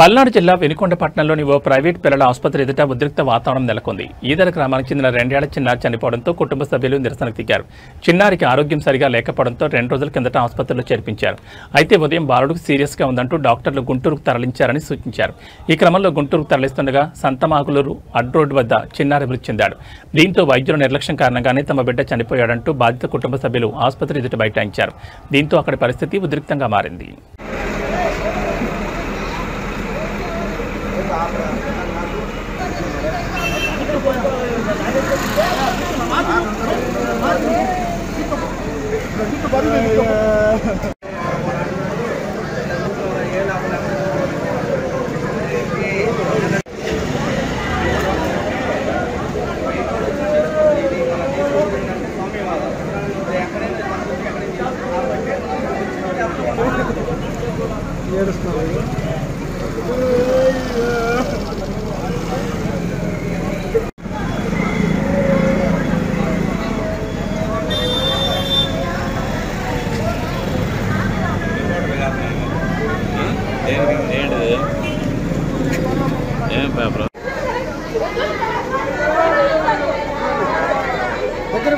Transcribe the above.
పల్నాడు జిల్లా వెనుకొండ పట్టణంలోని ఓ ప్రైవేట్ పిల్లల ఆసుపత్రి ఎదుట ఉద్రిక్త వాతావరణం నెలకొంది. ఈదర గ్రామానికి చెందిన 2 ఏళ్ల చిన్నారి చనిపోవడంతో కుటుంబ సభ్యులు నిరసనకు దిగారు. చిన్నారికి ఆరోగ్యం సరిగా లేకపోవడంతో 2 రోజుల కిందట ఆసుపత్రిలో చేర్పించారు. అయితే ఉదయం బాలుడికి సీరియస్గా ఉందంటూ డాక్టర్లు గుంటూరుకు తరలించారని సూచించారు. ఈ క్రమంలో గుంటూరుకు తరలిస్తుండగా సంతమాగులూరు అడ్రోడ్ వద్ద చిన్నారి మృతి చెందాడు. దీంతో వైద్యుల నిర్లక్ష్యం కారణంగానే తమ బిడ్డ చనిపోయాడంటూ బాధిత కుటుంబ సభ్యులు ఆసుపత్రి ఎదుట బైఠాయించారు. దీంతో అక్కడి పరిస్థితి ఉద్రిక్తంగా మారింది. దగ్గర